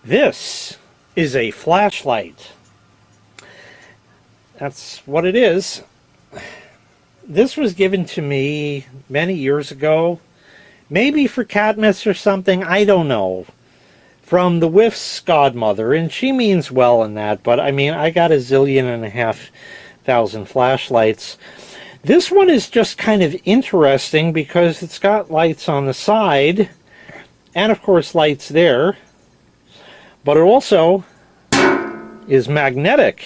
This is a flashlight. That's what it is. This was given to me many years ago, maybe for Cadmus or something, I don't know, from the Whiff's godmother, and she means well in that, but I mean, I got 1,500,000 flashlights. This one is just kind of interesting because it's got lights on the side, and of course lights there, but it also is magnetic.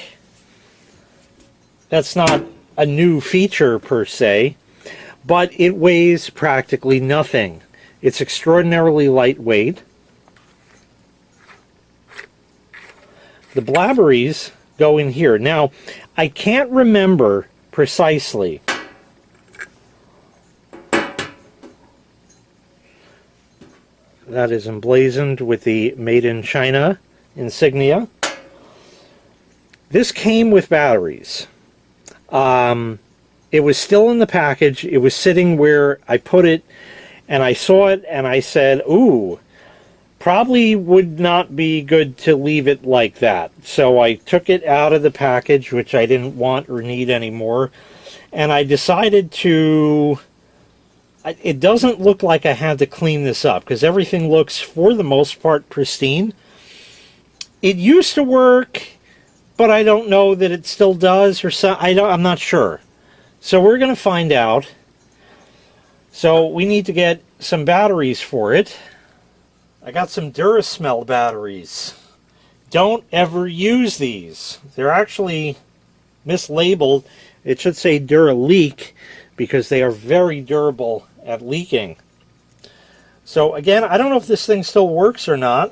That's not a new feature per se, but it weighs practically nothing. It's extraordinarily lightweight. The blabberies go in here. Now, I can't remember precisely that is emblazoned with the Made in China insignia. This came with batteries. It was still in the package. It was sitting where I put it, and I saw it, and I said, ooh, probably would not be good to leave it like that. So I took it out of the package, which I didn't want or need anymore, and I decided to... It doesn't look like I had to clean this up, because everything looks, for the most part, pristine. It used to work, but I don't know that it still does, or so. I'm not sure. So we're going to find out. So we need to get some batteries for it. I got some Durasmell batteries. Don't ever use these. They're actually mislabeled. It should say Duraleak, because they are very durable at leaking. So again, I don't know if this thing still works or not.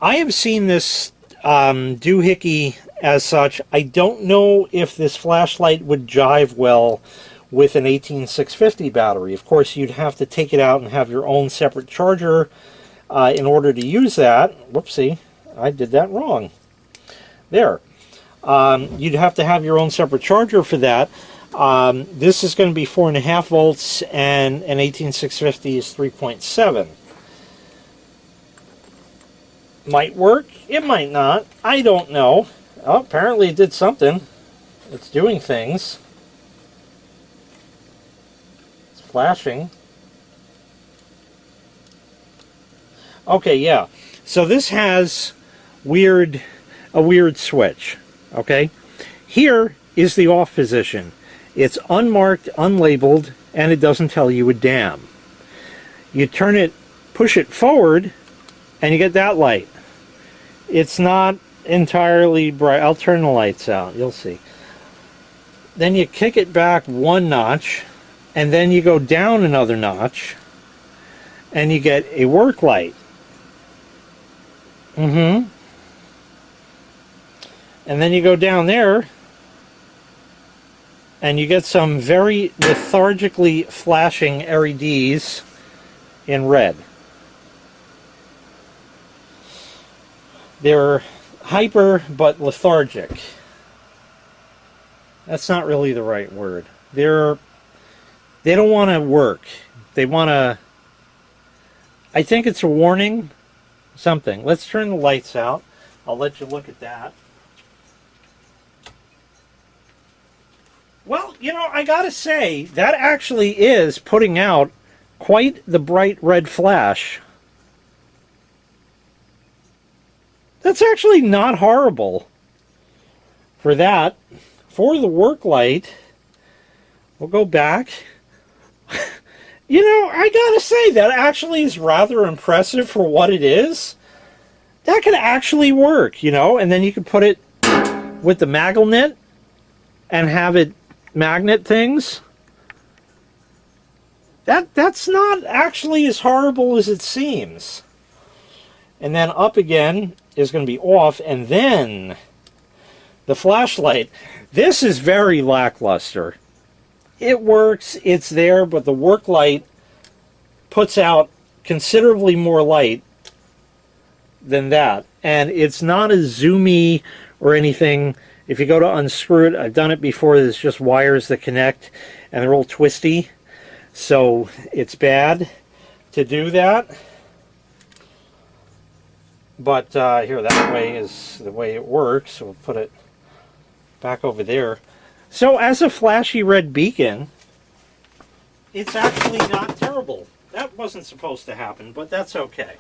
I have seen this doohickey as such. I don't know if this flashlight would jive well with an 18650 battery. Of course, you'd have to take it out and have your own separate charger in order to use that. Whoopsie, I did that wrong. There. You'd have to have your own separate charger for that. This is going to be 4.5 volts, and an 18650 is 3.7. Might work, it might not, I don't know. Oh, apparently it did something. It's doing things. It's flashing. Okay, yeah. So this has a weird switch. Okay? Here is the off position. It's unmarked, unlabeled, and it doesn't tell you a damn. You turn it, push it forward, and you get that light. It's not entirely bright. I'll turn the lights out, you'll see. Then you kick it back one notch, and then you go down another notch, and you get a work light. And then you go down there, and you get some very lethargically flashing LEDs in red. They're hyper but lethargic. That's not really the right word. They don't want to work. They want to... I think it's a warning. Something. Let's turn the lights out. I'll let you look at that. Well, you know, I gotta say, that actually is putting out quite the bright red flash. That's actually not horrible for that. For the work light, we'll go back. You know, I gotta say, that actually is rather impressive for what it is. That could actually work, you know, and then you could put it with the magnet and have it magnet things. That's not actually as horrible as it seems. And then up again is going to be off, and then the flashlight. This is very lackluster. It works, it's there, but the work light puts out considerably more light than that. And it's not as zoomy or anything. If you go to unscrew it, I've done it before, there's just wires that connect, and they're all twisty. So it's bad to do that. But here, that way is the way it works. So we'll put it back over there. So as a flashy red beacon, it's actually not terrible. That wasn't supposed to happen, but that's okay.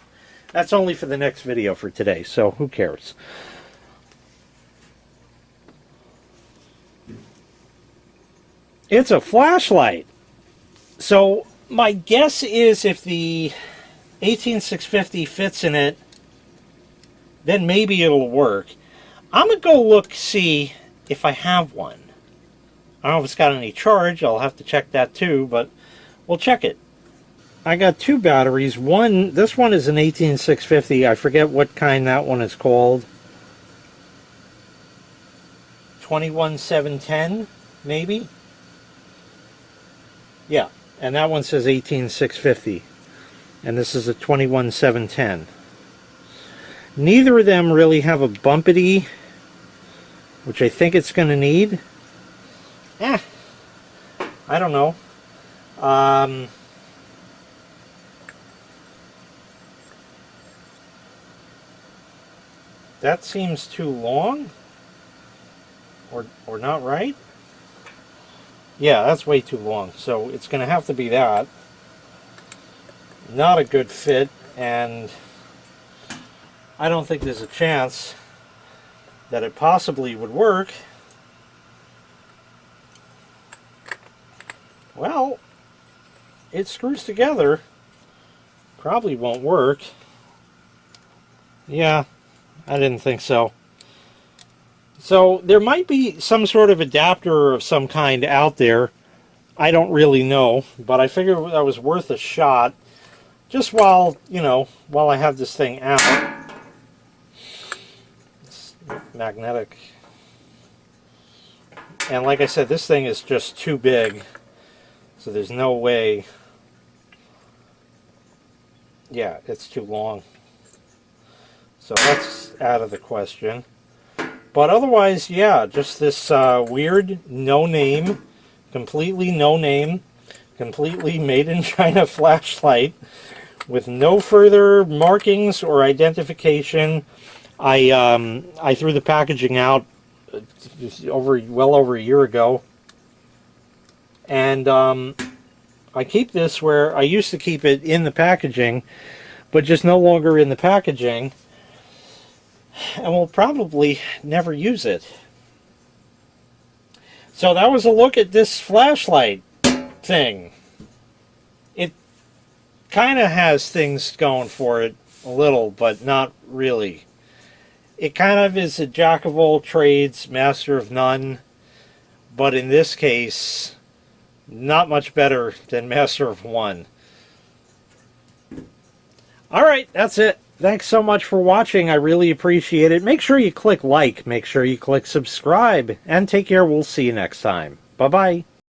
That's only for the next video for today, so who cares? It's a flashlight. So my guess is if the 18650 fits in it, then maybe it'll work. I'm going to go look, see if I have one. I don't know if it's got any charge. I'll have to check that too, but we'll check it. I got two batteries. This one is an 18650. I forget what kind that one is called. 21710, maybe? Yeah, and that one says 18650. And this is a 21710. Neither of them really have a bumpity, which I think it's going to need. I don't know. That seems too long, or not right. Yeah, that's way too long, so it's going to have to be that. Not a good fit, and I don't think there's a chance that it possibly would work. Well, it screws together. Probably won't work. Yeah, I didn't think so. So there might be some sort of adapter of some kind out there. I don't really know, but I figured that was worth a shot. Just while, while I have this thing out. It's magnetic. And like I said, this thing is just too big. So there's no way. Yeah, it's too long. So that's out of the question. But otherwise, yeah, just this weird no-name, completely no-name, completely made-in-China flashlight with no further markings or identification. I threw the packaging out well over a year ago. And I keep this where I used to keep it in the packaging, but just no longer in the packaging. And we'll probably never use it. So that was a look at this flashlight thing. It kind of has things going for it a little, but not really. It kind of is a jack of all trades, master of none. But in this case, not much better than master of one. Alright, that's it. Thanks so much for watching. I really appreciate it. Make sure you click like. Make sure you click subscribe. And take care. We'll see you next time. Bye-bye.